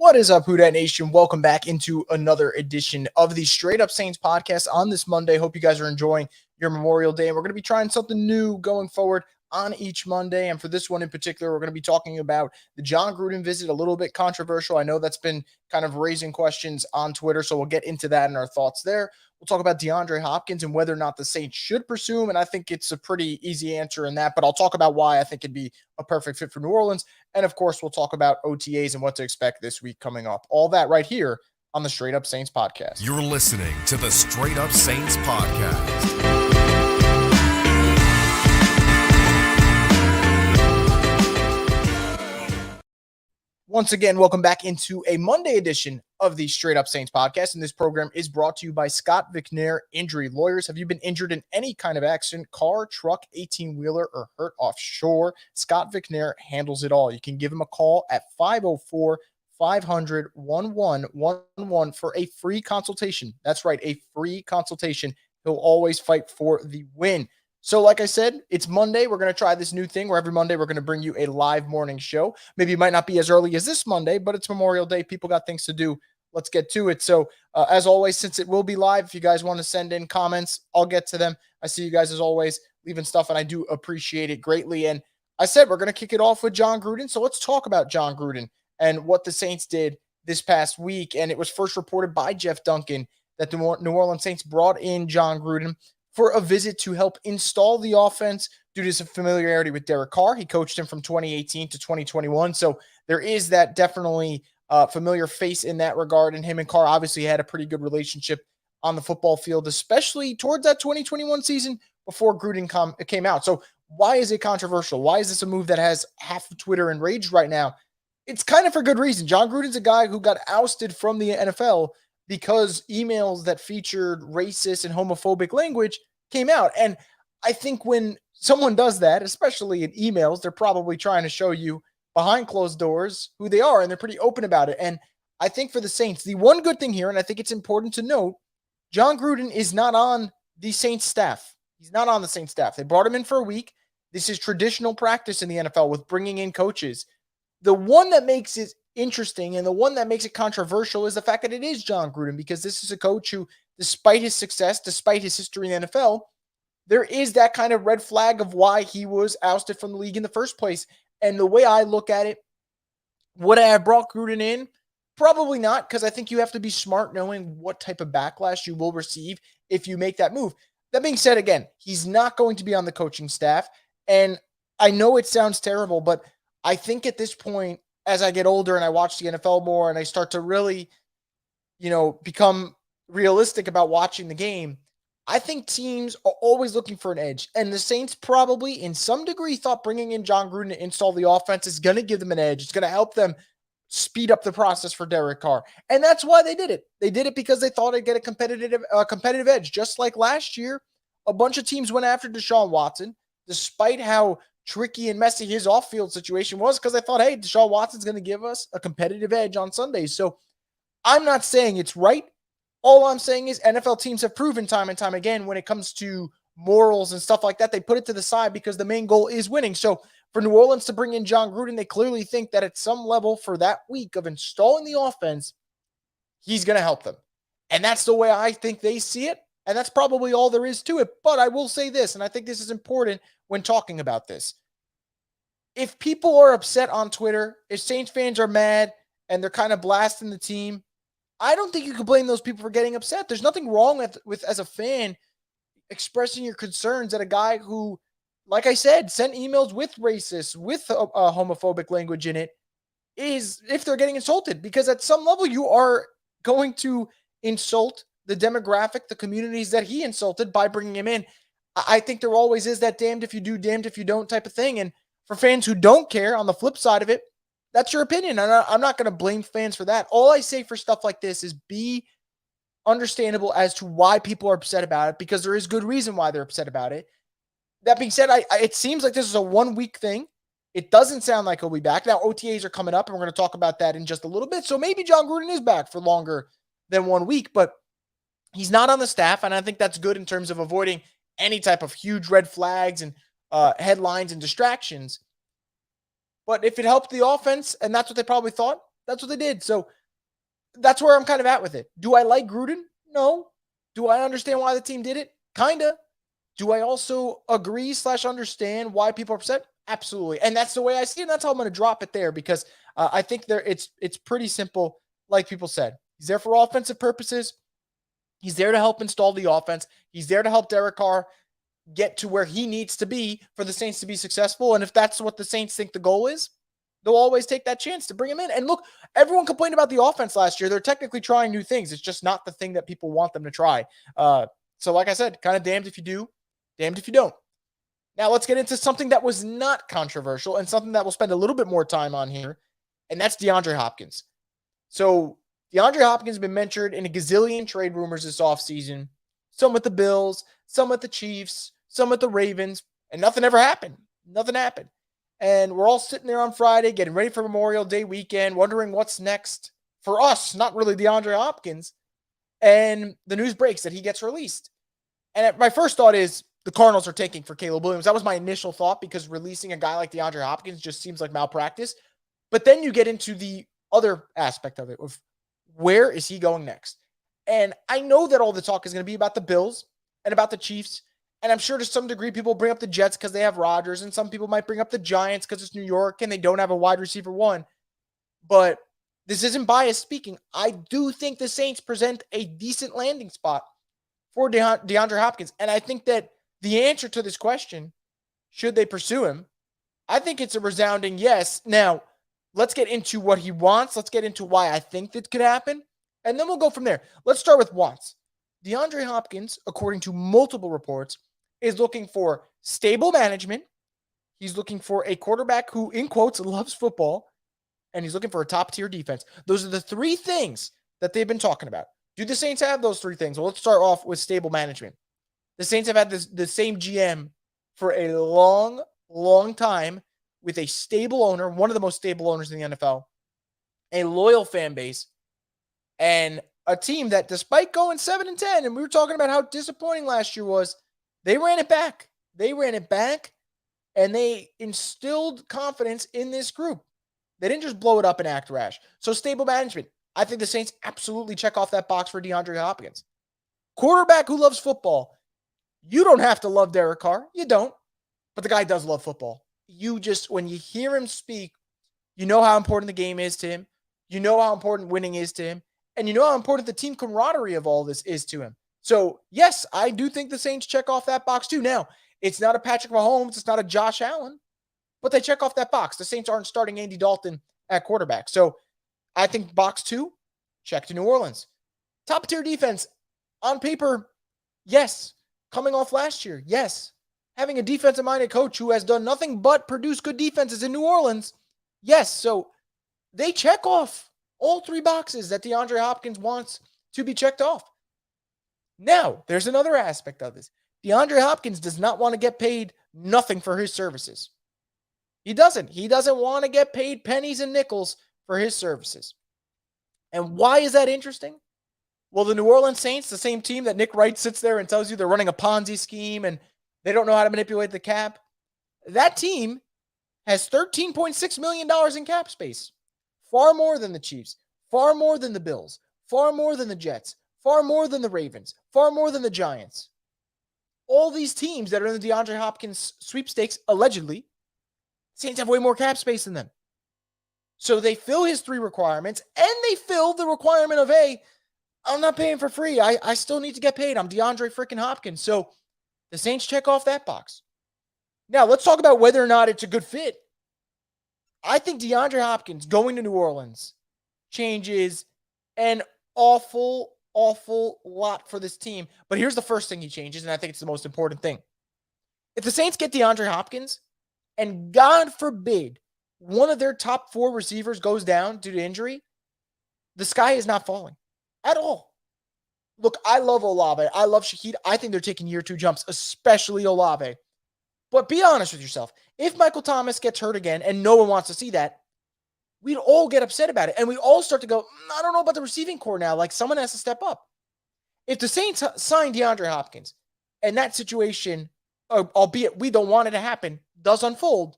What is up, Who Dat Nation? Welcome back into another edition of the Straight Up Saints podcast on this Monday. Hope you guys are enjoying your Memorial Day. And we're going to be trying something new going forward on each Monday. And for this one in particular, we're going to be talking about the Jon Gruden visit, a little bit controversial. I know that's been kind of raising questions on Twitter, so we'll get into that and our thoughts there. We'll talk about DeAndre Hopkins and whether or not the Saints should pursue him, and I think it's a pretty easy answer in that, but I'll talk about why I think it'd be a perfect fit for New Orleans. And, of course, we'll talk about OTAs and what to expect this week coming up. All that right here on the Straight Up Saints podcast. You're listening to the Straight Up Saints podcast. Once again, welcome back into a Monday edition of the Straight Up Saints podcast. And this program is brought to you by Scott Vicknair Injury Lawyers. Have you been injured in any kind of accident, car, truck, 18-wheeler, or hurt offshore? Scott Vicknair handles it all. You can give him a call at 504-500-1111 for a free consultation. That's right, a free consultation. He'll always fight for the win. So like I said, it's Monday. We're going to try this new thing where every Monday we're going to bring you a live morning show. Maybe it might not be as early as this Monday, but it's Memorial Day. People got things to do. Let's get to it. So as always, since it will be live, if you guys want to send in comments, I'll get to them. I see you guys as always leaving stuff, and I do appreciate it greatly. And I said we're going to kick it off with Jon Gruden. So let's talk about Jon Gruden and what the Saints did this past week. And it was first reported by Jeff Duncan that the New Orleans Saints brought in Jon Gruden for a visit to help install the offense due to some familiarity with Derek Carr. He coached him from 2018 to 2021. So there is that definitely familiar face in that regard. And him and Carr obviously had a pretty good relationship on the football field, especially towards that 2021 season before Gruden came out. So why is it controversial? Why is this a move that has half of Twitter enraged right now? It's kind of for good reason. Jon Gruden's a guy who got ousted from the NFL because emails that featured racist and homophobic language came out. And I think when someone does that, especially in emails, they're probably trying to show you behind closed doors who they are, and they're pretty open about it. And I think for the Saints, the one good thing here, and I think it's important to note, Jon Gruden is not on the Saints staff. He's not on the Saints staff. They brought him in for a week. This is traditional practice in the NFL with bringing in coaches. The one that makes it interesting and the one that makes it controversial is the fact that it is Jon Gruden, because this is a coach who, despite his success, despite his history in the NFL, there is that kind of red flag of why he was ousted from the league in the first place. And the way I look at it, would I have brought Gruden in? Probably not, because I think you have to be smart knowing what type of backlash you will receive if you make that move. That being said, again, he's not going to be on the coaching staff. And I know it sounds terrible, but I think at this point, as I get older and I watch the NFL more and I start to really, become realistic about watching the game, I think teams are always looking for an edge. And the Saints probably, in some degree, thought bringing in Jon Gruden to install the offense is going to give them an edge. It's going to help them speed up the process for Derek Carr. And that's why they did it. They did it because they thought they'd get a competitive edge. Just like last year, a bunch of teams went after Deshaun Watson, despite how tricky and messy his off-field situation was, because I thought, hey, Deshaun Watson's going to give us a competitive edge on Sundays. So I'm not saying it's right. All I'm saying is NFL teams have proven time and time again when it comes to morals and stuff like that, they put it to the side because the main goal is winning. So for New Orleans to bring in Jon Gruden, they clearly think that at some level for that week of installing the offense, he's going to help them. And that's the way I think they see it. And that's probably all there is to it. But I will say this, and I think this is important when talking about this. If people are upset on Twitter, if Saints fans are mad and they're kind of blasting the team, I don't think you can blame those people for getting upset. There's nothing wrong with as a fan, expressing your concerns at a guy who, like I said, sent emails with racist, with homophobic language in it, is if they're getting insulted. Because at some level, you are going to insult the demographic, the communities that he insulted by bringing him in. I think there always is that damned if you do, damned if you don't type of thing. And for fans who don't care, on the flip side of it, that's your opinion. I'm not going to blame fans for that. All I say for stuff like this is be understandable as to why people are upset about it, because there is good reason why they're upset about it. That being said, it seems like this is a 1 week thing. It doesn't sound like he'll be back. Now, OTAs are coming up, and we're going to talk about that in just a little bit. So maybe Jon Gruden is back for longer than 1 week, but he's not on the staff, and I think that's good in terms of avoiding any type of huge red flags and headlines and distractions. But if it helped the offense, and that's what they probably thought, that's what they did. So that's where I'm kind of at with it. Do I like Gruden? No. Do I understand why the team did it? Kinda. Do I also agree / understand why people are upset? Absolutely. And that's the way I see it. And that's how I'm going to drop it there because I think it's pretty simple. Like people said, he's there for offensive purposes. He's there to help install the offense. He's there to help Derek Carr get to where he needs to be for the Saints to be successful. And if that's what the Saints think the goal is, they'll always take that chance to bring him in. And look, everyone complained about the offense last year. They're technically trying new things. It's just not the thing that people want them to try. So like I said, kind of damned if you do, damned if you don't. Now let's get into something that was not controversial and something that we'll spend a little bit more time on here, and that's DeAndre Hopkins. So DeAndre Hopkins has been mentioned in a gazillion trade rumors this offseason, some with the Bills, some with the Chiefs, some with the Ravens, and nothing ever happened. Nothing happened. And we're all sitting there on Friday getting ready for Memorial Day weekend, wondering what's next for us, not really DeAndre Hopkins. And the news breaks that he gets released. And my first thought is the Cardinals are taking for Caleb Williams. That was my initial thought because releasing a guy like DeAndre Hopkins just seems like malpractice. But then you get into the other aspect of it of where is he going next? And I know that all the talk is going to be about the Bills and about the Chiefs. And I'm sure to some degree people bring up the Jets because they have Rodgers, and some people might bring up the Giants because it's New York and they don't have a wide receiver one. But this isn't biased speaking. I do think the Saints present a decent landing spot for DeAndre Hopkins. And I think that the answer to this question, should they pursue him, I think it's a resounding yes. Now, let's get into what he wants. Let's get into why I think that could happen. And then we'll go from there. Let's start with wants. DeAndre Hopkins, according to multiple reports, is looking for stable management. He's looking for a quarterback who, in quotes, loves football. And he's looking for a top-tier defense. Those are the three things that they've been talking about. Do the Saints have those three things? Well, let's start off with stable management. The Saints have had the same GM for a long, long time with a stable owner, one of the most stable owners in the NFL, a loyal fan base, and a team that despite going 7-10, and we were talking about how disappointing last year was, they ran it back. They ran it back, and they instilled confidence in this group. They didn't just blow it up and act rash. So stable management. I think the Saints absolutely check off that box for DeAndre Hopkins. Quarterback who loves football. You don't have to love Derek Carr. You don't. But the guy does love football. You just, when you hear him speak, you know how important the game is to him. You know how important winning is to him. And you know how important the team camaraderie of all this is to him. So, yes, I do think the Saints check off that box too. Now, it's not a Patrick Mahomes. It's not a Josh Allen. But they check off that box. The Saints aren't starting Andy Dalton at quarterback. So, I think box 2, check to New Orleans. Top-tier defense. On paper, yes. Coming off last year, yes. Having a defensive-minded coach who has done nothing but produce good defenses in New Orleans, yes. So, they check off all three boxes that DeAndre Hopkins wants to be checked off. Now, there's another aspect of this. DeAndre Hopkins does not want to get paid nothing for his services. He doesn't. He doesn't want to get paid pennies and nickels for his services. And why is that interesting? Well, the New Orleans Saints, the same team that Nick Wright sits there and tells you they're running a Ponzi scheme and they don't know how to manipulate the cap, that team has $13.6 million in cap space. Far more than the Chiefs, far more than the Bills, far more than the Jets, far more than the Ravens, far more than the Giants. All these teams that are in the DeAndre Hopkins sweepstakes, allegedly, Saints have way more cap space than them. So they fill his three requirements, and they fill the requirement of, hey, I'm not paying for free. I still need to get paid. I'm DeAndre freaking Hopkins. So the Saints check off that box. Now, let's talk about whether or not it's a good fit. I think DeAndre Hopkins going to New Orleans changes an awful lot for this team. But here's the first thing he changes, and I think it's the most important thing. If the Saints get DeAndre Hopkins, and God forbid one of their top 4 receivers goes down due to injury, the sky is not falling at all. Look, I love Olave. I love Shaheed. I think they're taking year 2 jumps, especially Olave. But be honest with yourself. If Michael Thomas gets hurt again, and no one wants to see that, we'd all get upset about it. And we all start to go, I don't know about the receiving core now. Like, someone has to step up. If the Saints sign DeAndre Hopkins, and that situation, albeit we don't want it to happen, does unfold,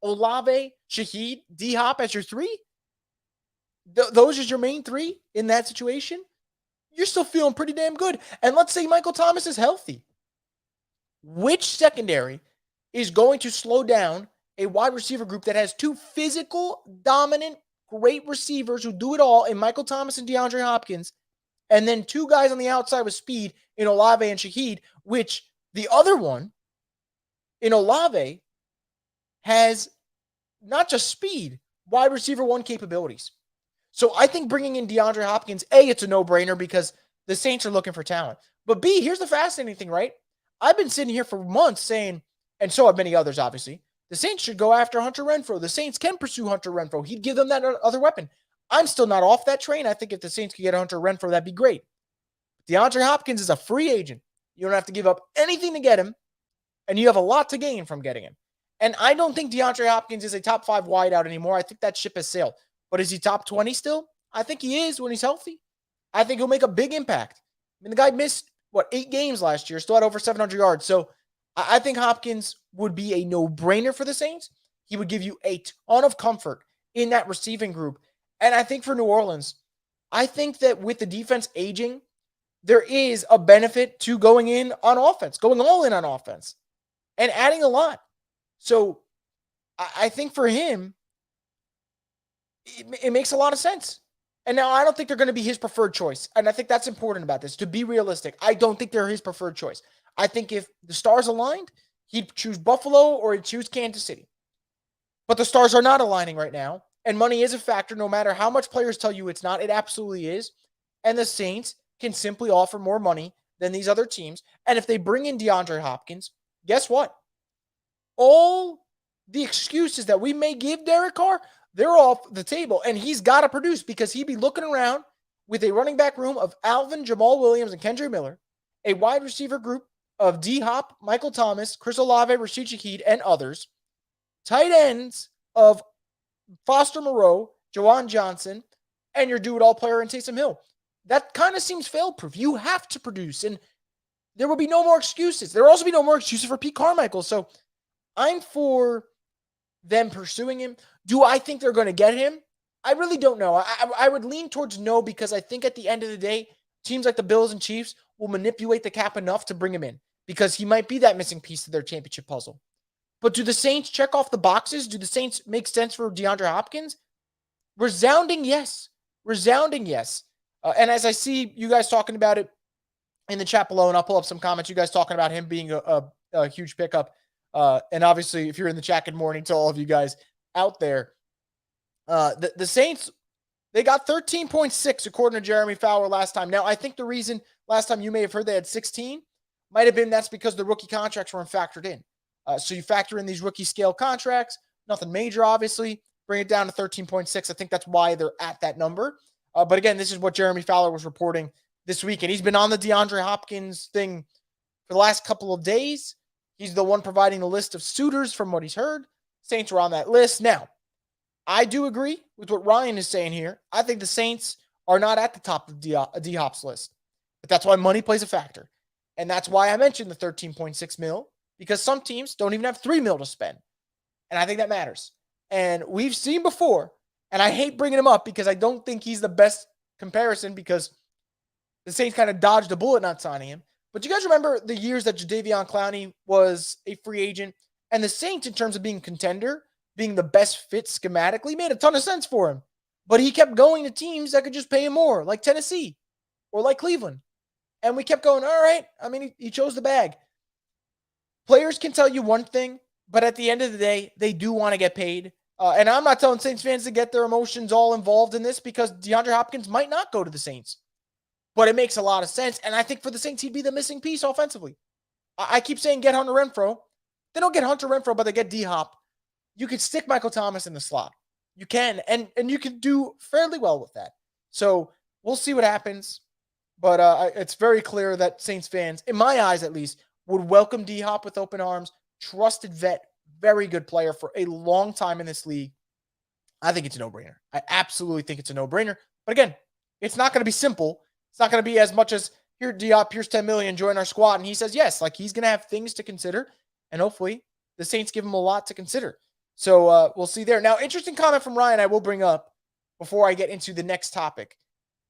Olave, Shaheed, D-Hop as your 3, those are your main three in that situation, you're still feeling pretty damn good. And let's say Michael Thomas is healthy. Which secondary is going to slow down a wide receiver group that has two physical, dominant, great receivers who do it all in Michael Thomas and DeAndre Hopkins, and then two guys on the outside with speed in Olave and Shaheed, which the other one in Olave has not just speed, wide receiver one capabilities. So I think bringing in DeAndre Hopkins, A, it's a no-brainer because the Saints are looking for talent. But B, here's the fascinating thing, right? I've been sitting here for months saying, and so have many others, obviously, the Saints should go after Hunter Renfrow. The Saints can pursue Hunter Renfrow. He'd give them that other weapon. I'm still not off that train. I think if the Saints could get Hunter Renfrow, that'd be great. DeAndre Hopkins is a free agent. You don't have to give up anything to get him, and you have a lot to gain from getting him. And I don't think DeAndre Hopkins is a top 5 wideout anymore. I think that ship has sailed. But is he top 20 still? I think he is when he's healthy. I think he'll make a big impact. I mean, the guy missed, 8 games last year, still had over 700 yards. So I think Hopkins would be a no-brainer for the Saints. He would give you a ton of comfort in that receiving group. And I think for New Orleans, I think that with the defense aging, there is a benefit to going in on offense, going all in on offense, and adding a lot. So I think for him, it makes a lot of sense. And now I don't think they're going to be his preferred choice. And I think that's important about this. To be realistic, I don't think they're his preferred choice. I think if the stars aligned, he'd choose Buffalo or he'd choose Kansas City. But the stars are not aligning right now. And money is a factor no matter how much players tell you it's not. It absolutely is. And the Saints can simply offer more money than these other teams. And if they bring in DeAndre Hopkins, guess what? All the excuses that we may give Derek Carr, they're off the table. And he's got to produce because he'd be looking around with a running back room of Alvin, Jamal Williams, and Kendra Miller, a wide receiver group of D-Hop, Michael Thomas, Chris Olave, Rashid Shaheed, and others, tight ends of Foster Moreau, Juwan Johnson, and your do-it-all player in Taysom Hill. That kind of seems fail-proof. You have to produce, and there will be no more excuses. There will also be no more excuses for Pete Carmichael. So I'm for them pursuing him. Do I think they're going to get him? I really don't know. I would lean towards no because I think at the end of the day, teams like the Bills and Chiefs will manipulate the cap enough to bring him in because he might be that missing piece to their championship puzzle. But do the Saints check off the boxes? Do the Saints make sense for DeAndre Hopkins? Resounding yes. Resounding yes. And as I see you guys talking about it in the chat below, and I'll pull up some comments, you guys talking about him being a huge pickup. And obviously, if you're in the chat, good morning to all of you guys out there. The Saints, they got 13.6 according to Jeremy Fowler last time. Now, I think the reason last time you may have heard they had 16 might have been that's because the rookie contracts weren't factored in. So you factor in these rookie scale contracts, nothing major, obviously, bring it down to 13.6. I think that's why they're at that number. But again, this is what Jeremy Fowler was reporting this week. And he's been on the DeAndre Hopkins thing for the last couple of days. He's the one providing the list of suitors from what he's heard. Saints were on that list. Now, I do agree with what Ryan is saying here. I think the Saints are not at the top of D-Hop's list. But that's why money plays a factor. And that's why I mentioned the 13.6 mil, because some teams don't even have 3 mil to spend. And I think that matters. And we've seen before, and I hate bringing him up because I don't think he's the best comparison because the Saints kind of dodged a bullet not signing him. But you guys remember the years that Jadeveon Clowney was a free agent, and the Saints, in terms of being contender, being the best fit schematically, made a ton of sense for him. But he kept going to teams that could just pay him more, like Tennessee or like Cleveland. And we kept going, all right. I mean, he chose the bag. Players can tell you one thing, but at the end of the day, they do want to get paid. And I'm not telling Saints fans to get their emotions all involved in this because DeAndre Hopkins might not go to the Saints. But it makes a lot of sense. And I think for the Saints, he'd be the missing piece offensively. I keep saying get Hunter Renfrow. They don't get Hunter Renfrow, but they get D-Hop. You could stick Michael Thomas in the slot. You can. And you can do fairly well with that. So we'll see what happens. But it's very clear that Saints fans, in my eyes at least, would welcome D-Hop with open arms. Trusted vet. Very good player for a long time in this league. I think it's a no-brainer. I absolutely think it's a no-brainer. But again, it's not going to be simple. It's not going to be as much as, here, Diop, here's $10 million, join our squad. And he says yes. Like, he's going to have things to consider. And hopefully, the Saints give him a lot to consider. So, we'll see there. Now, interesting comment from Ryan I will bring up before I get into the next topic.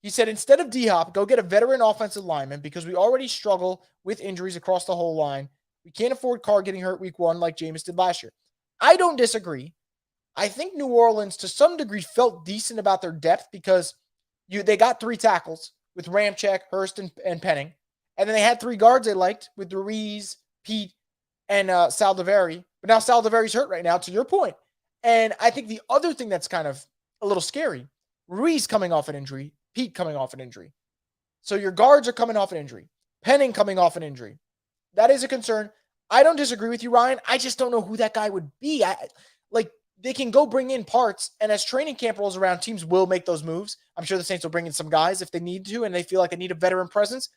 He said, instead of D-Hop, go get a veteran offensive lineman because we already struggle with injuries across the whole line. We can't afford Carr getting hurt week 1 like Jameis did last year. I don't disagree. I think New Orleans, to some degree, felt decent about their depth because they got 3 tackles with Ramczyk, Hurst, and Penning. And then they had 3 guards they liked with Ruiz, Pete, and Saldiveri. But now Saldiveri's hurt right now, to your point. And I think the other thing that's kind of a little scary, Ruiz coming off an injury, Pete coming off an injury. So your guards are coming off an injury. Penning coming off an injury. That is a concern. I don't disagree with you, Ryan. I just don't know who that guy would be. They can go bring in parts, and as training camp rolls around, teams will make those moves. I'm sure the Saints will bring in some guys if they need to, and they feel like they need a veteran presence.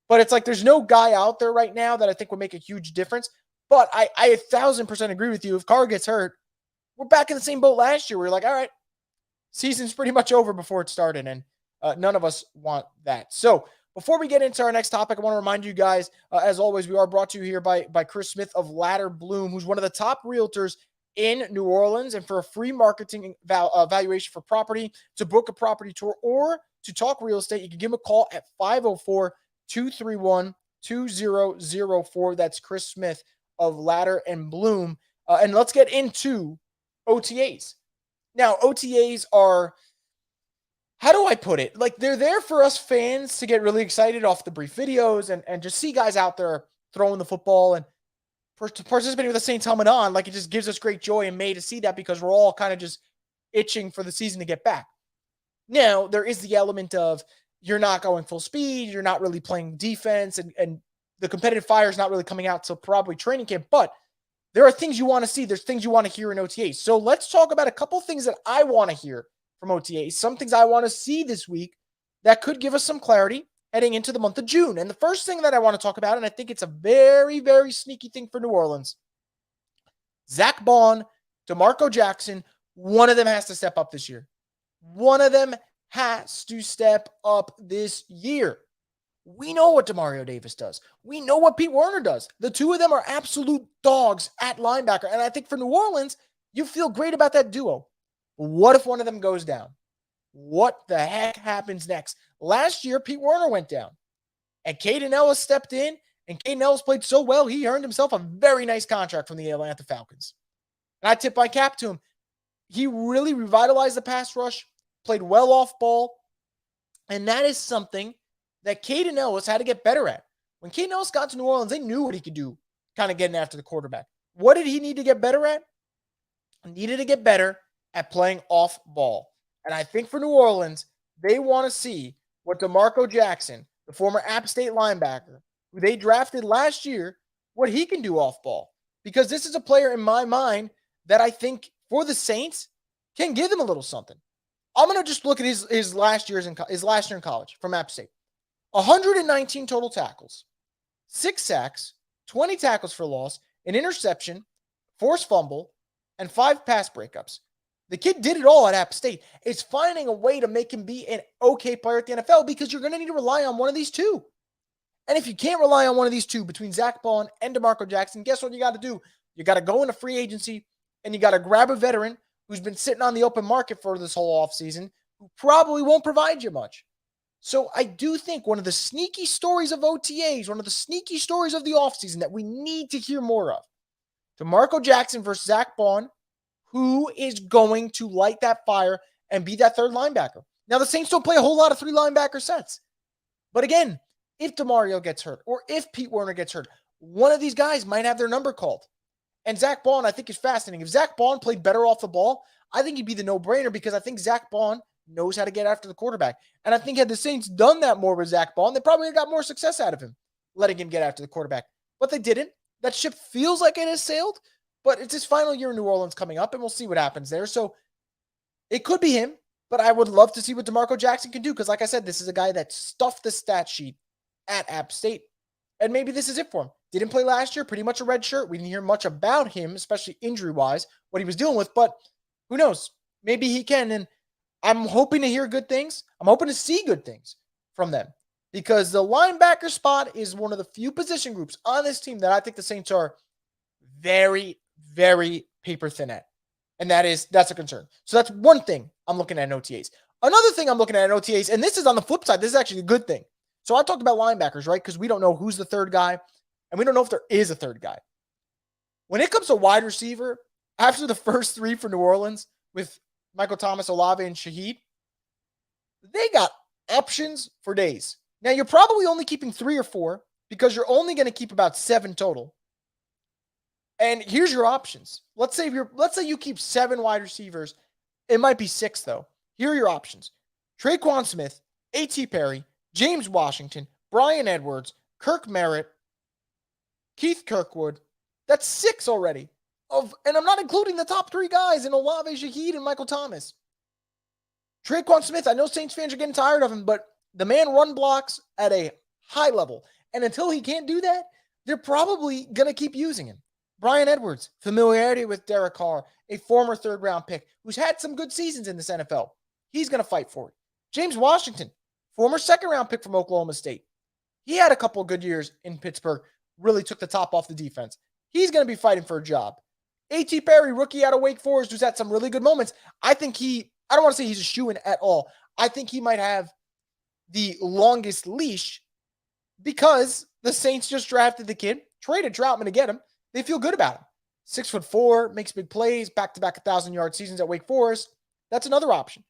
But it's like there's no guy out there right now that I think would make a huge difference. But I 1,000% agree with you. If Carr gets hurt, we're back in the same boat last year. We're like, all right, season's pretty much over before it started, and none of us want that. So before we get into our next topic, I want to remind you guys, as always, we are brought to you here by Chris Smith of Ladder Bloom, who's one of the top realtors in New Orleans. And for a free marketing evaluation for property, to book a property tour, or to talk real estate, you can give him a call at 504-231-2004. That's Chris Smith of Ladder and Bloom. And let's get into OTAs. Now, OTAs are, how do I put it? Like, they're there for us fans to get really excited off the brief videos and just see guys out there throwing the football and participating with the Saints helmet on. Like, it just gives us great joy in May to see that because we're all kind of just itching for the season to get back. Now, there is the element of you're not going full speed, you're not really playing defense, and the competitive fire is not really coming out till probably training camp, but there are things you want to see. There's things you want to hear in OTAs. So let's talk about a couple things that I want to hear from OTAs, some things I want to see this week that could give us some clarity heading into the month of June. And the first thing that I want to talk about, and I think it's a very, very sneaky thing for New Orleans, Zack Baun, DeMarco Jackson, one of them has to step up this year. One of them has to step up this year. We know what Demario Davis does. We know what Pete Werner does. The two of them are absolute dogs at linebacker. And I think for New Orleans, you feel great about that duo. What if one of them goes down? What the heck happens next? Last year, Pete Werner went down. And Caden Ellis stepped in. And Caden Ellis played so well, he earned himself a very nice contract from the Atlanta Falcons. And I tip my cap to him. He really revitalized the pass rush, played well off ball. And that is something that Caden Ellis had to get better at. When Caden Ellis got to New Orleans, they knew what he could do, kind of getting after the quarterback. What did he need to get better at? He needed to get better at playing off ball. And I think for New Orleans, they want to see what DeMarco Jackson, the former App State linebacker, who they drafted last year, what he can do off ball. Because this is a player in my mind that I think for the Saints can give them a little something. I'm going to just look at his last year in college from App State. 119 total tackles, 6 sacks, 20 tackles for loss, an interception, forced fumble, and 5 pass breakups. The kid did it all at App State. It's finding a way to make him be an okay player at the NFL because you're going to need to rely on one of these two. And if you can't rely on one of these two between Zack Baun and DeMarco Jackson, guess what you got to do? You got to go into free agency and you got to grab a veteran who's been sitting on the open market for this whole offseason who probably won't provide you much. So I do think one of the sneaky stories of OTAs, one of the sneaky stories of the offseason that we need to hear more of, DeMarco Jackson versus Zack Baun, who is going to light that fire and be that third linebacker. Now, the Saints don't play a whole lot of 3 linebacker sets. But again, if DeMario gets hurt or if Pete Werner gets hurt, one of these guys might have their number called. And Zack Baun, I think, is fascinating. If Zack Baun played better off the ball, I think he'd be the no-brainer because I think Zack Baun knows how to get after the quarterback. And I think had the Saints done that more with Zack Baun, they probably got more success out of him, letting him get after the quarterback. But they didn't. That ship feels like it has sailed, but it's his final year in New Orleans coming up, and we'll see what happens there. So it could be him, but I would love to see what DeMarco Jackson can do because, like I said, this is a guy that stuffed the stat sheet at App State. And maybe this is it for him. Didn't play last year, pretty much a red shirt. We didn't hear much about him, especially injury-wise, what he was dealing with, but who knows? Maybe he can, and I'm hoping to hear good things. I'm hoping to see good things from them because the linebacker spot is one of the few position groups on this team that I think the Saints are very, very paper thin at. And that's a concern. So that's one thing I'm looking at in OTAs. Another thing I'm looking at in OTAs, and this is on the flip side, this is actually a good thing. So I talked about linebackers, right? Because we don't know who's the third guy, and we don't know if there is a third guy. When it comes to wide receiver, after the first three for New Orleans with Michael Thomas, Olave, and Shaheed, they got options for days. Now, you're probably only keeping 3 or 4 because you're only going to keep about 7 total. And here's your options. Let's say you keep 7 wide receivers. It might be 6, though. Here are your options. Traquan Smith, A.T. Perry, James Washington, Brian Edwards, Kirk Merritt, Keith Kirkwood. That's 6 already. And I'm not including the top 3 guys in Olave, Shaheed, and Michael Thomas. Traquan Smith, I know Saints fans are getting tired of him, but the man run blocks at a high level. And until he can't do that, they're probably going to keep using him. Brian Edwards, familiarity with Derek Carr, a former third-round pick who's had some good seasons in this NFL. He's going to fight for it. James Washington, former second-round pick from Oklahoma State. He had a couple of good years in Pittsburgh, really took the top off the defense. He's going to be fighting for a job. A.T. Perry, rookie out of Wake Forest, who's had some really good moments. I don't want to say he's a shoo-in at all. I think he might have the longest leash because the Saints just drafted the kid, traded Troutman to get him. They feel good about him. 6'4", makes big plays, back-to-back 1,000-yard seasons at Wake Forest. That's another option.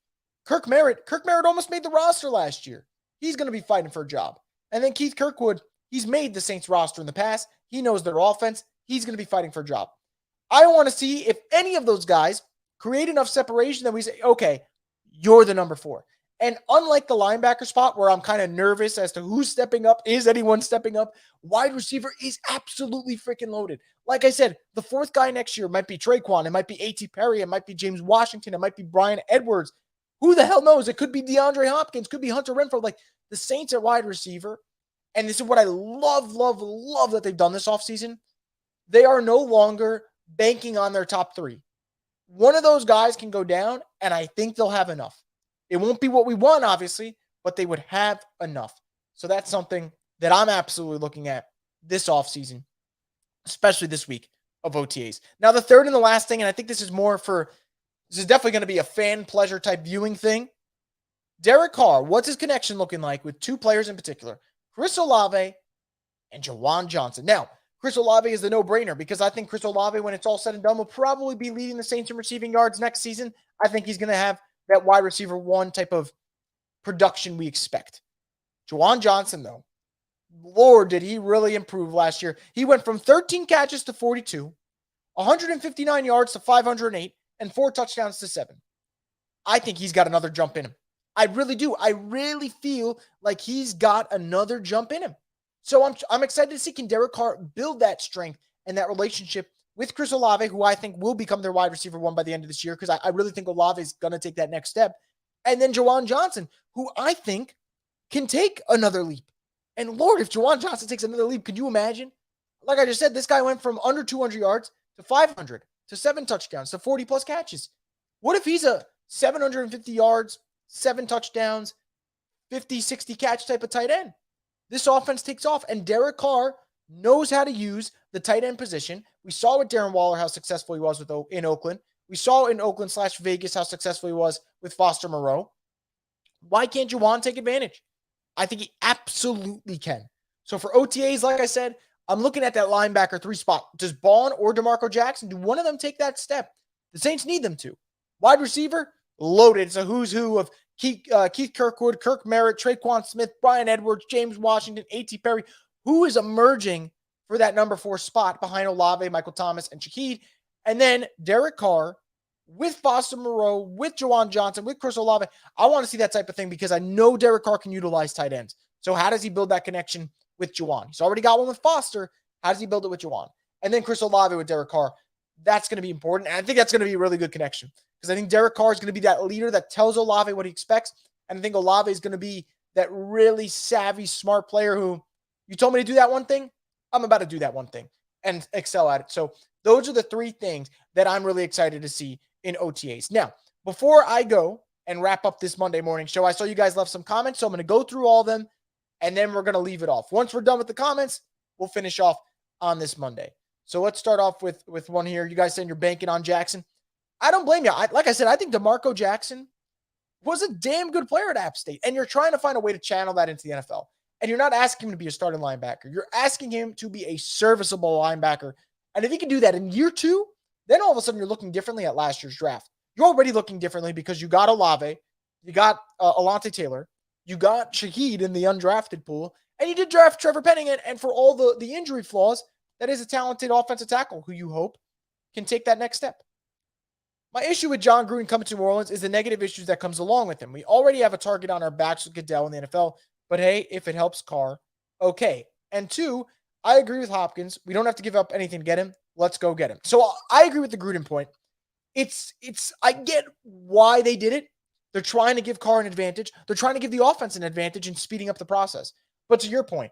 Kirk Merritt almost made the roster last year. He's going to be fighting for a job. And then Keith Kirkwood, he's made the Saints roster in the past. He knows their offense. He's going to be fighting for a job. I want to see if any of those guys create enough separation that we say, okay, you're the number 4. And unlike the linebacker spot where I'm kind of nervous as to who's stepping up, is anyone stepping up, wide receiver is absolutely freaking loaded. Like I said, the 4th guy next year might be Traquan. It might be A.T. Perry. It might be James Washington. It might be Brian Edwards. Who the hell knows? It could be DeAndre Hopkins. Could be Hunter Renfrow. Like the Saints at wide receiver. And this is what I love that they've done this offseason. They are no longer banking on their top 3. One of those guys can go down, and I think they'll have enough. It won't be what we want, obviously, but they would have enough. So that's something that I'm absolutely looking at this offseason, especially this week of OTAs. Now, the third and the last thing, and I think this is definitely going to be a fan pleasure type viewing thing. Derek Carr, what's his connection looking like with 2 players in particular? Chris Olave and Juwan Johnson. Now, Chris Olave is the no-brainer because I think Chris Olave, when it's all said and done, will probably be leading the Saints in receiving yards next season. I think he's going to have that wide receiver 1 type of production we expect. Juwan Johnson, though, Lord, did he really improve last year. He went from 13 catches to 42, 159 yards to 508, and 4 touchdowns to 7. I think he's got another jump in him. I really do. I really feel like he's got another jump in him. So I'm excited to see can Derek Carr build that strength and that relationship with Chris Olave, who I think will become their wide receiver 1 by the end of this year, because I really think Olave is going to take that next step. And then Juwan Johnson, who I think can take another leap. And Lord, if Juwan Johnson takes another leap, could you imagine? Like I just said, this guy went from under 200 yards to 500 to 7 touchdowns to 40-plus catches. What if he's a 750 yards, 7 touchdowns, 50, 60 catch type of tight end? This offense takes off, and Derek Carr knows how to use the tight end position. We saw with Darren Waller how successful he was in Oakland. We saw in Oakland/Vegas how successful he was with Foster Moreau. Why can't Juwan take advantage? I think he absolutely can. So for OTAs, like I said, I'm looking at that linebacker 3 spot. Does Bond or DeMarco Jackson, do one of them take that step? The Saints need them to. Wide receiver, loaded. It's a who's who of Keith Kirkwood, Kirk Merritt, Traquan Smith, Brian Edwards, James Washington, A.T. Perry. Who is emerging for that number 4 spot behind Olave, Michael Thomas, and Shaheed? And then Derek Carr with Foster Moreau, with Juwan Johnson, with Chris Olave. I want to see that type of thing because I know Derek Carr can utilize tight ends. So how does he build that connection with Juwan? He's already got one with Foster. How does he build it with Juwan? And then Chris Olave with Derek Carr. That's going to be important. And I think that's going to be a really good connection because I think Derek Carr is going to be that leader that tells Olave what he expects. And I think Olave is going to be that really savvy, smart player who, you told me to do that one thing, I'm about to do that one thing and excel at it. So those are the 3 things that I'm really excited to see in OTAs. Now, before I go and wrap up this Monday morning show, I saw you guys left some comments, so I'm going to go through all of them, and then we're going to leave it off. Once we're done with the comments, we'll finish off on this Monday. So let's start off with one here. You guys saying you're banking on Jackson. I don't blame you. Like I said, I think DeMarco Jackson was a damn good player at App State. And you're trying to find a way to channel that into the NFL. And you're not asking him to be a starting linebacker. You're asking him to be a serviceable linebacker. And if he can do that in year 2, then all of a sudden you're looking differently at last year's draft. You're already looking differently because you got Olave, you got Alontae Taylor, you got Shaheed in the undrafted pool, and you did draft Trevor Penning. And for all the injury flaws, that is a talented offensive tackle who you hope can take that next step. My issue with Jon Gruden coming to New Orleans is the negative issues that comes along with him. We already have a target on our backs with Goodell in the NFL, but hey, if it helps Carr, okay. And 2, I agree with Hopkins. We don't have to give up anything to get him. Let's go get him. So I agree with the Gruden point. I get why they did it. They're trying to give Carr an advantage. They're trying to give the offense an advantage in speeding up the process. But to your point,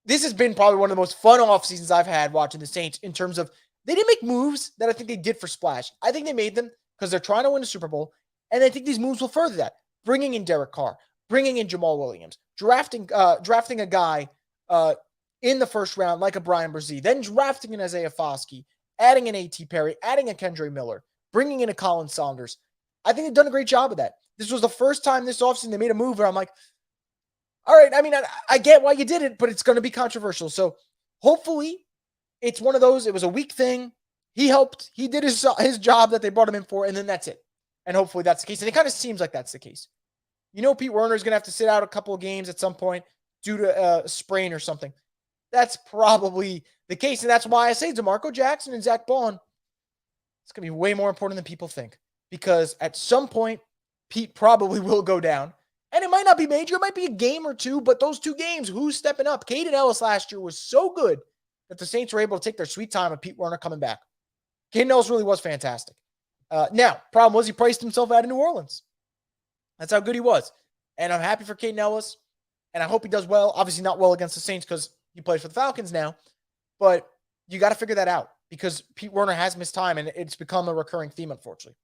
this has been probably one of the most fun off seasons I've had watching the Saints in terms of they didn't make moves that I think they did for splash. I think they made them because they're trying to win a Super Bowl, and I think these moves will further that. Bringing in Derek Carr, bringing in Jamal Williams, drafting a guy in the first round like a Brian Brzee, then drafting an Isaiah Foskey, adding an A.T. Perry, adding a Kendre Miller, bringing in a Colin Saunders. I think they've done a great job of that. This was the first time this offseason they made a move where I'm like, all right, I mean, I get why you did it, but it's going to be controversial. So hopefully it's one of those, it was a weak thing. He helped. He did his job that they brought him in for, and then that's it. And hopefully that's the case. And it kind of seems like that's the case. You know, Pete Werner is going to have to sit out a couple of games at some point due to a sprain or something. That's probably the case. And that's why I say DeMarco Jackson and Zach Bond, it's going to be way more important than people think. Because at some point, Pete probably will go down. And it might not be major. It might be a game or 2. But those 2 games, who's stepping up? Caden Ellis last year was so good that the Saints were able to take their sweet time with Pete Werner coming back. Caden Ellis really was fantastic. Now, problem was he priced himself out of New Orleans. That's how good he was. And I'm happy for Caden Ellis. And I hope he does well. Obviously not well against the Saints because he plays for the Falcons now. But you got to figure that out because Pete Werner has missed time, and it's become a recurring theme, unfortunately.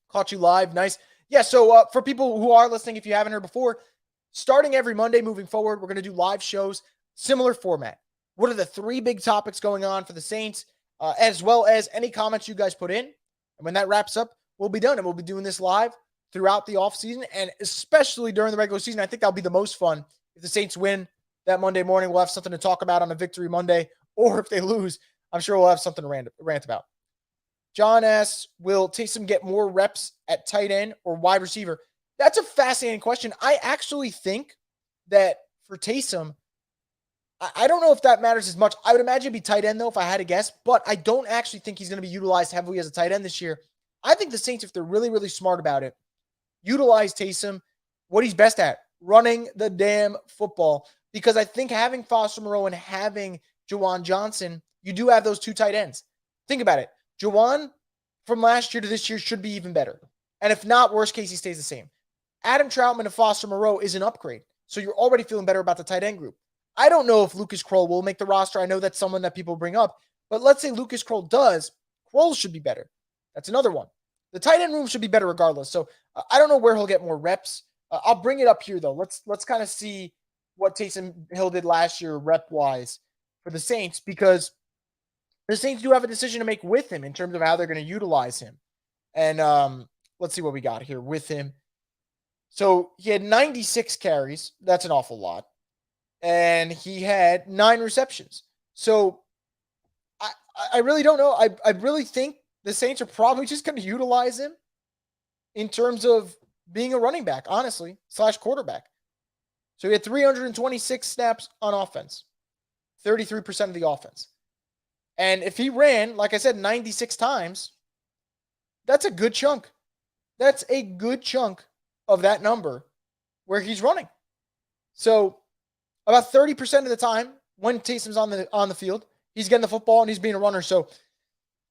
Caught you live. Nice. Yeah, so for people who are listening, if you haven't heard before, starting every Monday moving forward, we're going to do live shows, similar format. What are the 3 big topics going on for the Saints, as well as any comments you guys put in. And when that wraps up, we'll be done. And we'll be doing this live throughout the offseason, and especially during the regular season. I think that'll be the most fun. If the Saints win that Monday morning, we'll have something to talk about on a Victory Monday. Or if they lose, I'm sure we'll have something to rant about. John asks, will Taysom get more reps at tight end or wide receiver? That's a fascinating question. I actually think that for Taysom, I don't know if that matters as much. I would imagine it'd be tight end, though, if I had to guess. But I don't actually think he's going to be utilized heavily as a tight end this year. I think the Saints, if they're really, really smart about it, utilize Taysom, what he's best at, running the damn football. Because I think having Foster Moreau and having Juwan Johnson, you do have those 2 tight ends. Think about it. Juwan from last year to this year should be even better. And if not, worst case, he stays the same. Adam Troutman and Foster Moreau is an upgrade. So you're already feeling better about the tight end group. I don't know if Lucas Kroll will make the roster. I know that's someone that people bring up. But let's say Lucas Kroll does. Kroll should be better. That's another one. The tight end room should be better regardless. So I don't know where he'll get more reps. I'll bring it up here, though. Let's kind of see what Taysom Hill did last year rep-wise for the Saints, because the Saints do have a decision to make with him in terms of how they're going to utilize him. And let's see what we got here with him. So he had 96 carries. That's an awful lot. And he had 9 receptions. So I really don't know. I really think the Saints are probably just going to utilize him in terms of being a running back, honestly, / quarterback. So he had 326 snaps on offense, 33% of the offense. And if he ran, like I said, 96 times, that's a good chunk. That's a good chunk of that number where he's running. So about 30% of the time when Taysom's on the field, he's getting the football and he's being a runner. So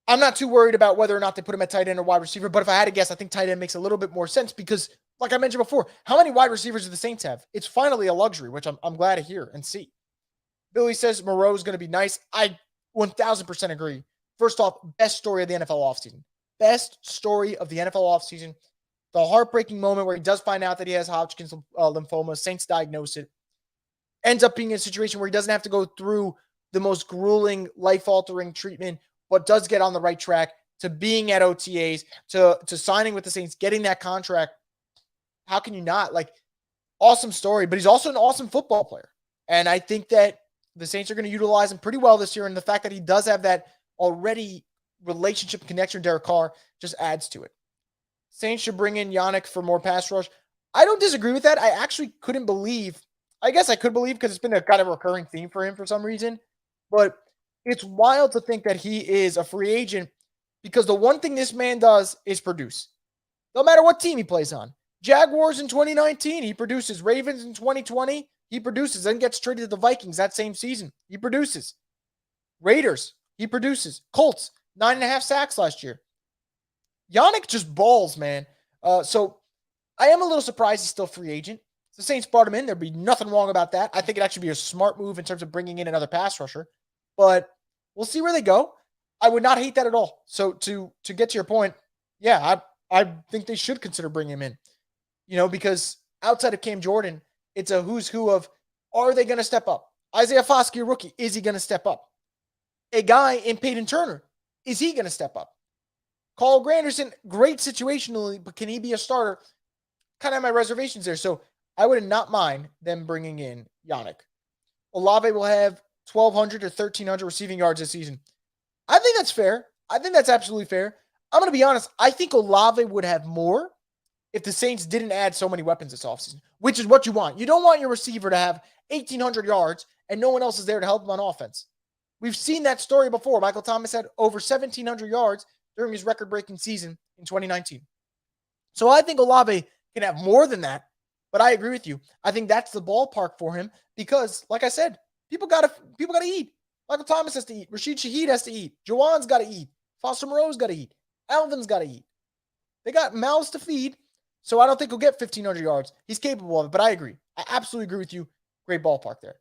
I'm not too worried about whether or not they put him at tight end or wide receiver. But if I had to guess, I think tight end makes a little bit more sense because, like I mentioned before, how many wide receivers do the Saints have? It's finally a luxury, which I'm glad to hear and see. Billy says Moreau is going to be nice. I 1,000% agree. First off, best story of the NFL offseason. Best story of the NFL offseason. The heartbreaking moment where he does find out that he has Hodgkin's lymphoma. Saints diagnose it. Ends up being in a situation where he doesn't have to go through the most grueling, life-altering treatment, but does get on the right track to being at OTAs, to signing with the Saints, getting that contract. how can you not? Like, awesome story, but he's also an awesome football player. And I think that the Saints are going to utilize him pretty well this year. And the fact that he does have that already relationship connection with Derek Carr just adds to it. Saints should bring in Yannick for more pass rush. I don't disagree with that. I actually couldn't believe, I guess I could believe because it's been a kind of recurring theme for him for some reason. But it's wild to think that he is a free agent because the one thing this man does is produce. No matter what team he plays on. Jaguars in 2019, he produces. Ravens in 2020, he produces. Then gets traded to the Vikings that same season. He produces. Raiders, he produces. Colts, 9.5 sacks last year. Yannick just balls, man. So I am a little surprised he's still a free agent. The Saints brought him in. There'd be nothing wrong about that. I think it'd actually be a smart move in terms of bringing in another pass rusher. But we'll see where they go. I would not hate that at all. So to get to your point, yeah, I think they should consider bringing him in. Because outside of Cam Jordan, it's a who's who of, are they going to step up? Isaiah Foskey, a rookie, is he going to step up? A guy in Peyton Turner, is he going to step up? Carl Granderson, great situationally, but can he be a starter? Kind of have my reservations there. So I would not mind them bringing in Yannick. Olave will have 1,200 to 1,300 receiving yards this season. I think that's fair. I think that's absolutely fair. I'm going to be honest. I think Olave would have more if the Saints didn't add so many weapons this offseason, which is what you want. You don't want your receiver to have 1,800 yards and no one else is there to help him on offense. We've seen that story before. Michael Thomas had over 1,700 yards during his record-breaking season in 2019. So I think Olave can have more than that, but I agree with you. I think that's the ballpark for him because, like I said, people gotta eat. Michael Thomas has to eat. Rashid Shaheed has to eat. Juwan's got to eat. Foster Moreau's got to eat. Alvin's got to eat. They got mouths to feed. So I don't think he'll get 1,500 yards. He's capable of it, but I agree. I absolutely agree with you. Great ballpark there.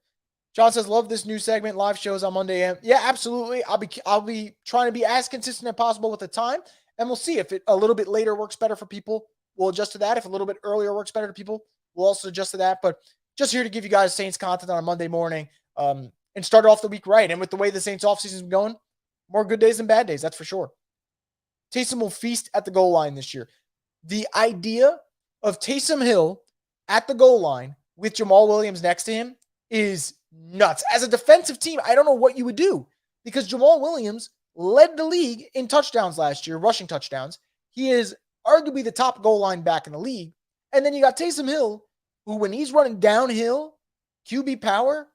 John says, love this new segment, live shows on Monday AM. Yeah, absolutely. I'll be trying to be as consistent as possible with the time, and we'll see if it a little bit later works better for people. We'll adjust to that. If a little bit earlier works better to people, we'll also adjust to that. But just here to give you guys Saints content on a Monday morning and start off the week right. And with the way the Saints offseason is going, more good days than bad days, that's for sure. Taysom will feast at the goal line this year. The idea of Taysom Hill at the goal line with Jamal Williams next to him is nuts. As a defensive team, I don't know what you would do because Jamal Williams led the league in touchdowns last year, rushing touchdowns. He is arguably the top goal line back in the league. And then you got Taysom Hill, who when he's running downhill, QB power,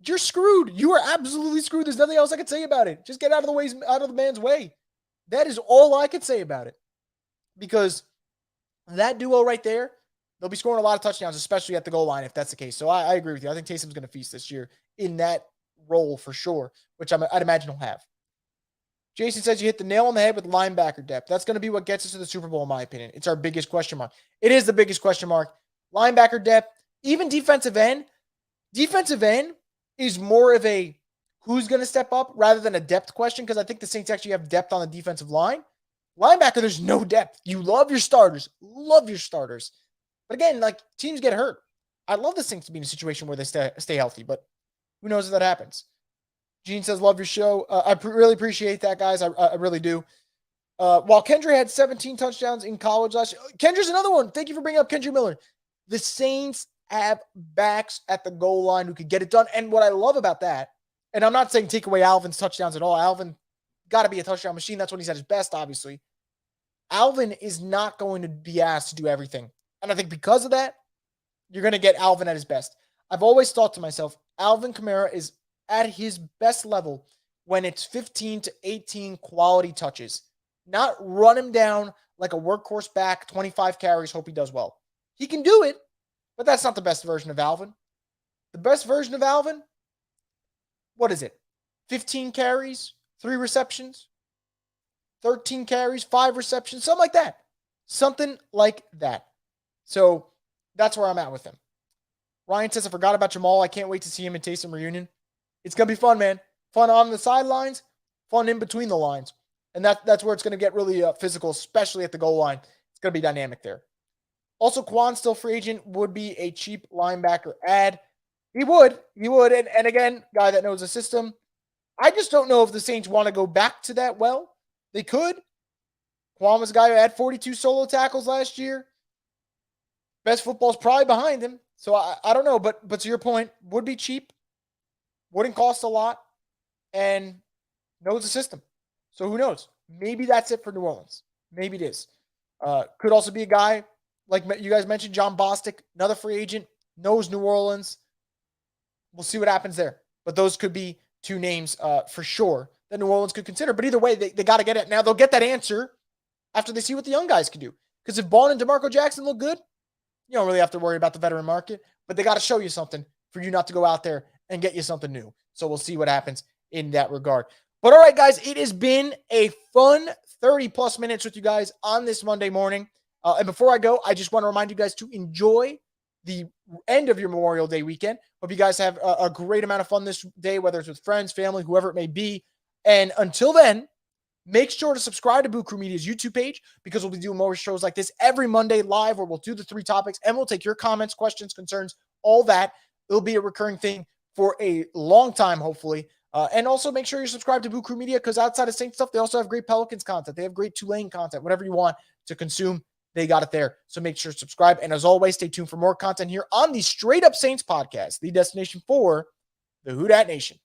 you're screwed. You are absolutely screwed. There's nothing else I could say about it. Just get out of the man's way. That is all I could say about it. Because that duo right there, they'll be scoring a lot of touchdowns, especially at the goal line, if that's the case. So I agree with you. I think Taysom's going to feast this year in that role for sure, which I'd imagine he'll have. Jason says you hit the nail on the head with linebacker depth. That's going to be what gets us to the Super Bowl, in my opinion. It's our biggest question mark. It is the biggest question mark. Linebacker depth, even defensive end. Defensive end is more of a who's going to step up rather than a depth question because I think the Saints actually have depth on the defensive line. Linebacker, there's no depth. You love your starters. But again, like teams get hurt. I'd love the Saints to be in a situation where they stay healthy, but who knows if that happens. Gene says, love your show. I really appreciate that, guys. I really do. While Kendra had 17 touchdowns in college last year, Kendra's another one. Thank you for bringing up Kendra Miller. The Saints have backs at the goal line who could get it done. And what I love about that, and I'm not saying take away Alvin's touchdowns at all. Alvin got to be a touchdown machine. That's when he's at his best, obviously. Alvin is not going to be asked to do everything. And I think because of that, you're going to get Alvin at his best. I've always thought to myself, Alvin Kamara is at his best level when it's 15 to 18 quality touches. Not run him down like a workhorse back, 25 carries, hope he does well. He can do it, but that's not the best version of Alvin. The best version of Alvin, what is it? 15 carries, 3 receptions, 13 carries, 5 receptions, something like that. Something like that. So that's where I'm at with him. Ryan says, I forgot about Jamal. I can't wait to see him in Taysom reunion. It's going to be fun, man. Fun on the sidelines, fun in between the lines. And that's where it's going to get really physical, especially at the goal line. It's going to be dynamic there. Also, Quan, still free agent, would be a cheap linebacker add. He would. And again, guy that knows the system. I just don't know if the Saints want to go back to that well. They could. Quan was a guy who had 42 solo tackles last year. best football is probably behind him. So I don't know, but to your point, would be cheap, wouldn't cost a lot, and knows the system. So who knows? Maybe that's it for New Orleans. Maybe it is. Could also be a guy, like you guys mentioned, John Bostic, another free agent, knows New Orleans. We'll see what happens there. But those could be two names for sure that New Orleans could consider. But either way, they got to get it. Now, they'll get that answer after they see what the young guys can do. Because if Vaughn and DeMarco Jackson look good, you don't really have to worry about the veteran market. But they got to show you something for you not to go out there and get you something new. So we'll see what happens in that regard. But all right, guys, it has been a fun 30-plus minutes with you guys on this Monday morning. And before I go, I just want to remind you guys to enjoy the end of your Memorial Day weekend. Hope you guys have a great amount of fun this day, whether it's with friends, family, whoever it may be. And until then, make sure to subscribe to Boo Crew Media's YouTube page because we'll be doing more shows like this every Monday live where we'll do the 3 topics and we'll take your comments, questions, concerns, all that. It'll be a recurring thing for a long time, hopefully. And also make sure you're subscribed to Boo Crew Media because outside of Saints stuff, they also have great Pelicans content. They have great Tulane content, whatever you want to consume. They got it there. So make sure to subscribe. And as always, stay tuned for more content here on the Straight Up Saints podcast, the destination for the Who Dat Nation.